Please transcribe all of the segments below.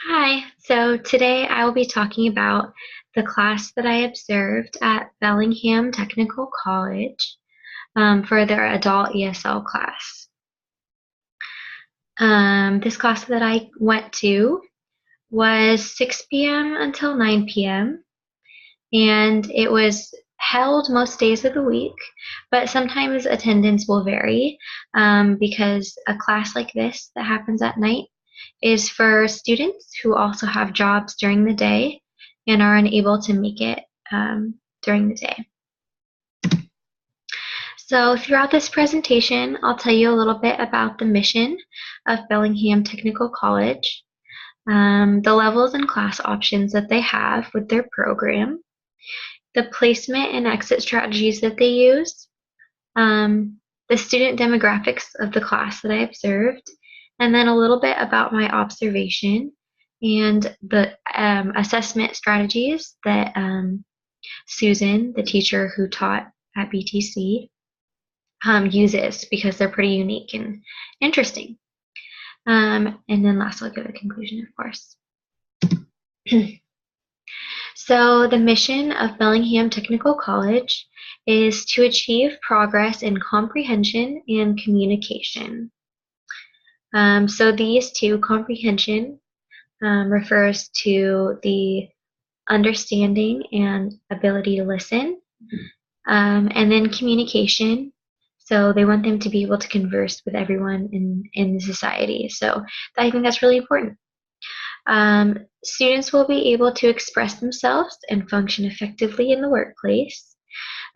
Hi, so today I will be talking about the class that I observed at Bellingham Technical College for their adult ESL class. This class that I went to was 6 p.m. until 9 p.m. and it was held most days of the week, but sometimes attendance will vary because a class like this that happens at night is for students who also have jobs during the day and are unable to make it during the day. So throughout this presentation, I'll tell you a little bit about the mission of Bellingham Technical College, the levels and class options that they have with their program, the placement and exit strategies that they use, the student demographics of the class that I observed, and then a little bit about my observation and the assessment strategies that Susan, the teacher who taught at BTC, uses because they're pretty unique and interesting. And then last, I'll give a conclusion, of course. So the mission of Bellingham Technical College is to achieve progress in comprehension and communication. So these two, comprehension refers to the understanding and ability to listen, and then communication. So they want them to be able to converse with everyone in society. So I think that's really important. Students will be able to express themselves and function effectively in the workplace.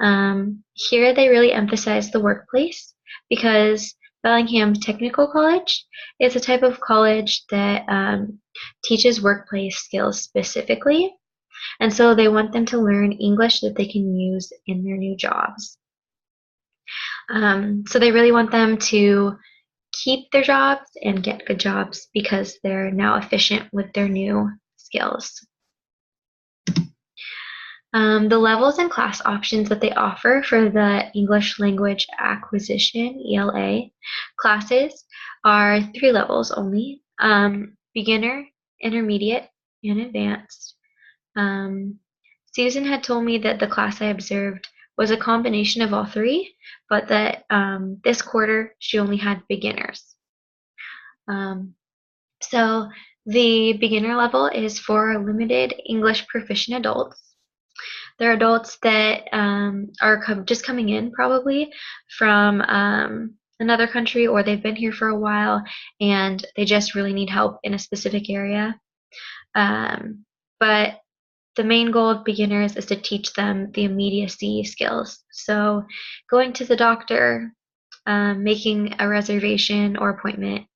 Here they really emphasize the workplace because Bellingham Technical College is a type of college that teaches workplace skills specifically, and so they want them to learn English that they can use in their new jobs. So they really want them to keep their jobs and get good jobs because they're now efficient with their new skills. The levels and class options that they offer for the English Language Acquisition, ELA, classes are 3 levels only, beginner, intermediate, and advanced. Susan had told me that the class I observed was a combination of all 3, but that this quarter she only had beginners. So the beginner level is for limited English proficient adults. They're adults that are just coming in probably from another country, or they've been here for a while and they just really need help in a specific area. But the main goal of beginners is to teach them the immediacy skills. So going to the doctor, making a reservation or appointment,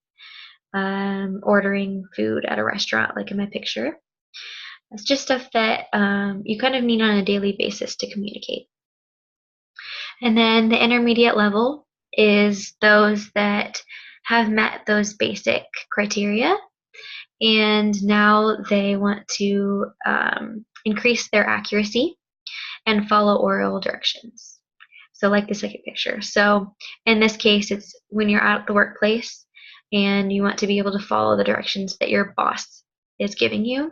ordering food at a restaurant like in my picture. It's just stuff that you kind of need on a daily basis to communicate. And then the intermediate level is those that have met those basic criteria, and now they want to increase their accuracy and follow oral directions. So like the second picture. So in this case, it's when you're out at the workplace and you want to be able to follow the directions that your boss is giving you,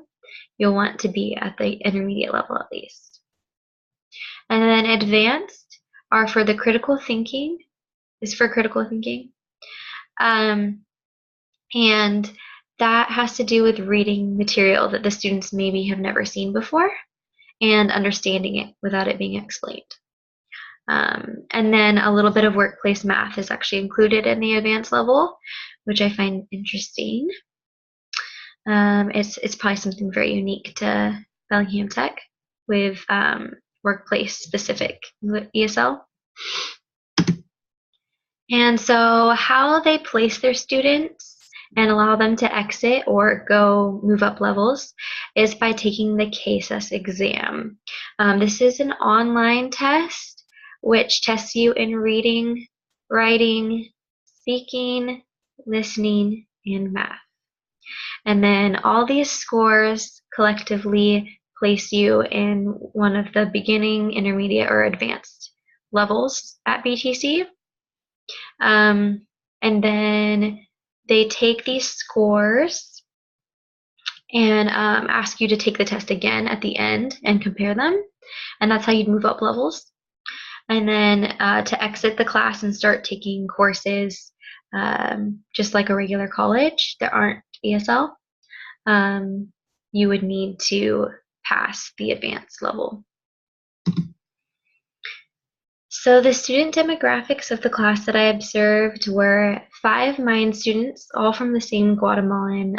you'll want to be at the intermediate level at least. And then advanced are for the critical thinking, is for critical thinking. And that has to do with reading material that the students maybe have never seen before and understanding it without it being explained. And then a little bit of workplace math is actually included in the advanced level, which I find interesting. It's probably something very unique to Bellingham Tech with workplace specific ESL. And so how they place their students and allow them to exit or go move up levels is by taking the KSS exam. This is an online test which tests you in reading, writing, speaking, listening, and math. And then all these scores collectively place you in one of the beginning, intermediate, or advanced levels at BTC. And then they take these scores and ask you to take the test again at the end and compare them. And that's how you'd move up levels. And then to exit the class and start taking courses, just like a regular college that aren't ESL, you would need to pass the advanced level. So the student demographics of the class that I observed were 5 Mayan students, all from the same Guatemalan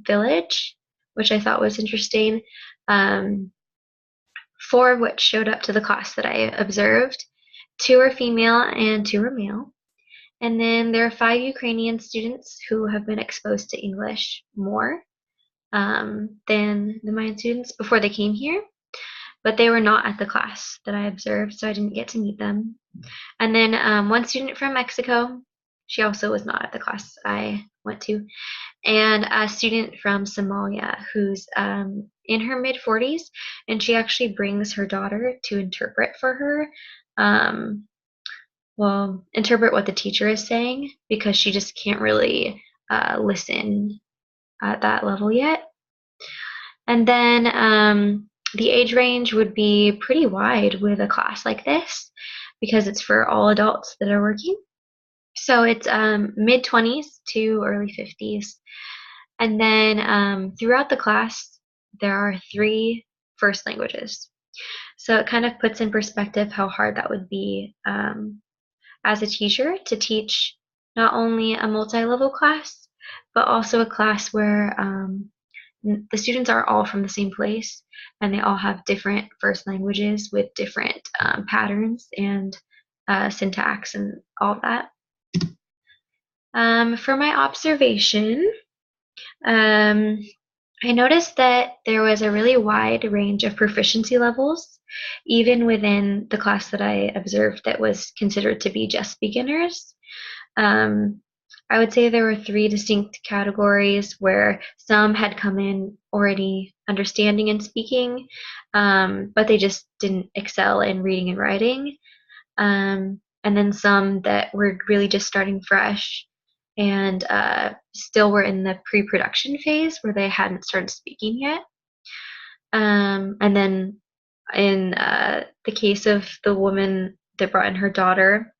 village, which I thought was interesting. 4 of which showed up to the class that I observed. 2 are female and 2 are male. And then there are 5 Ukrainian students who have been exposed to English more than the Mayan students before they came here, but they were not at the class that I observed, so I didn't get to meet them. And then 1 student from Mexico, she also was not at the class I went to, and a student from Somalia who's in her mid-40s, and she actually brings her daughter to interpret for her. Interpret what the teacher is saying, because she just can't really listen at that level yet. And then the age range would be pretty wide with a class like this, because it's for all adults that are working. So it's mid-20s to early 50s. And then throughout the class, there are 3 first languages. So it kind of puts in perspective how hard that would be as a teacher to teach not only a multi-level class, but also a class where the students are all from the same place and they all have different first languages with different patterns and syntax and all of that. For my observation, I noticed that there was a really wide range of proficiency levels, even within the class that I observed that was considered to be just beginners. I would say there were 3 distinct categories where some had come in already understanding and speaking, but they just didn't excel in reading and writing. And then some that were really just starting fresh and still were in the pre-production phase where they hadn't started speaking yet. And then in the case of the woman that brought in her daughter,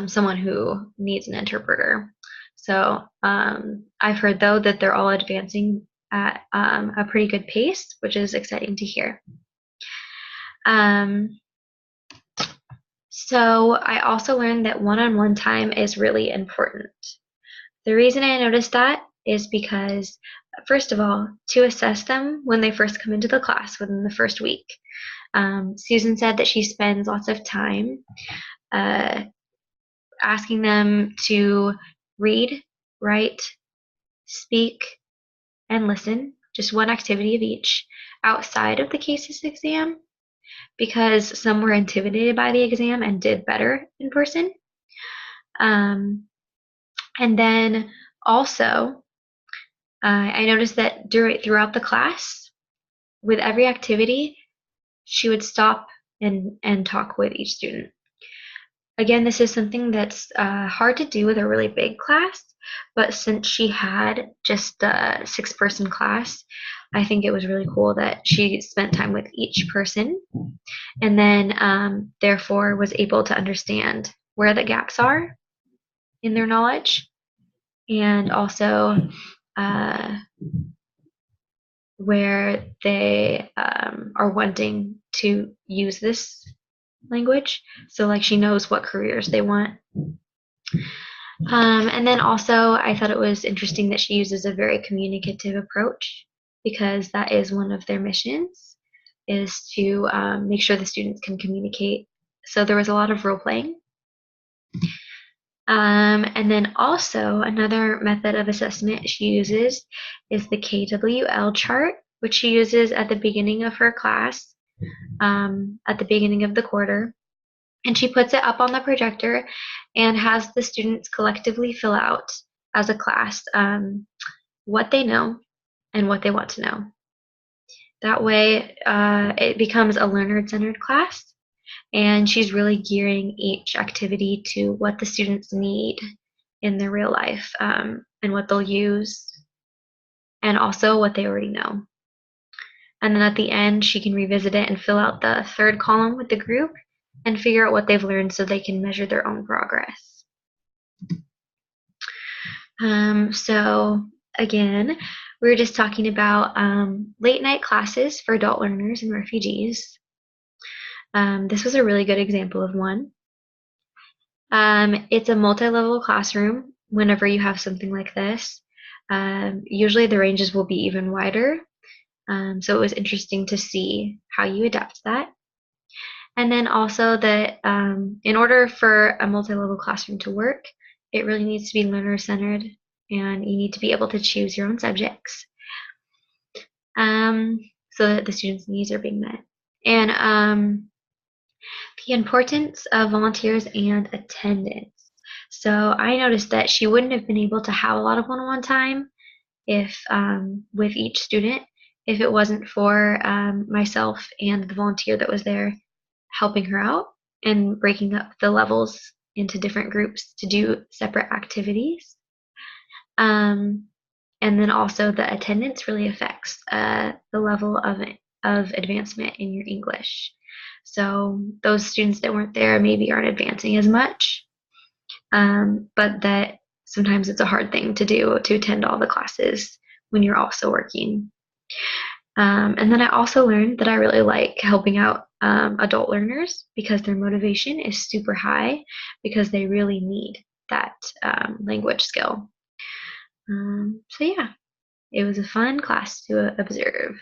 someone who needs an interpreter. So I've heard, though, that they're all advancing at a pretty good pace, which is exciting to hear. So I also learned that one-on-one time is really important. The reason I noticed that is because, first of all, to assess them when they first come into the class within the first week. Susan said that she spends lots of time asking them to read, write, speak, and listen, just one activity of each, outside of the cases exam, because some were intimidated by the exam and did better in person. And then also, I noticed that throughout the class, with every activity, she would stop and talk with each student. Again, this is something that's hard to do with a really big class, but since she had just a 6-person class, I think it was really cool that she spent time with each person and then therefore was able to understand where the gaps are in their knowledge and also where they are wanting to use this language. So like she knows what careers they want. And then also I thought it was interesting that she uses a very communicative approach, because that is one of their missions, is to make sure the students can communicate. So there was a lot of role playing. And then also another method of assessment she uses is the KWL chart, which she uses at the beginning of her class, at the beginning of the quarter. And she puts it up on the projector and has the students collectively fill out as a class what they know and what they want to know. That way it becomes a learner-centered class, and she's really gearing each activity to what the students need in their real life and what they'll use. and also what they already know. And then at the end, she can revisit it and fill out the third column with the group and figure out what they've learned so they can measure their own progress. So again, we were just talking about late night classes for adult learners and refugees. This was a really good example of one. It's a multi-level classroom whenever you have something like this. Usually the ranges will be even wider. So it was interesting to see how you adapt that. And then also that in order for a multi-level classroom to work, it really needs to be learner-centered, and you need to be able to choose your own subjects so that the students' needs are being met. And the importance of volunteers and attendance. So I noticed that she wouldn't have been able to have a lot of one-on-one time if with each student if it wasn't for myself and the volunteer that was there helping her out and breaking up the levels into different groups to do separate activities. And then also the attendance really affects the level of advancement in your English. So those students that weren't there maybe aren't advancing as much, but that sometimes it's a hard thing to do to attend all the classes when you're also working. And then I also learned that I really like helping out adult learners because their motivation is super high because they really need that language skill. So yeah, it was a fun class to observe.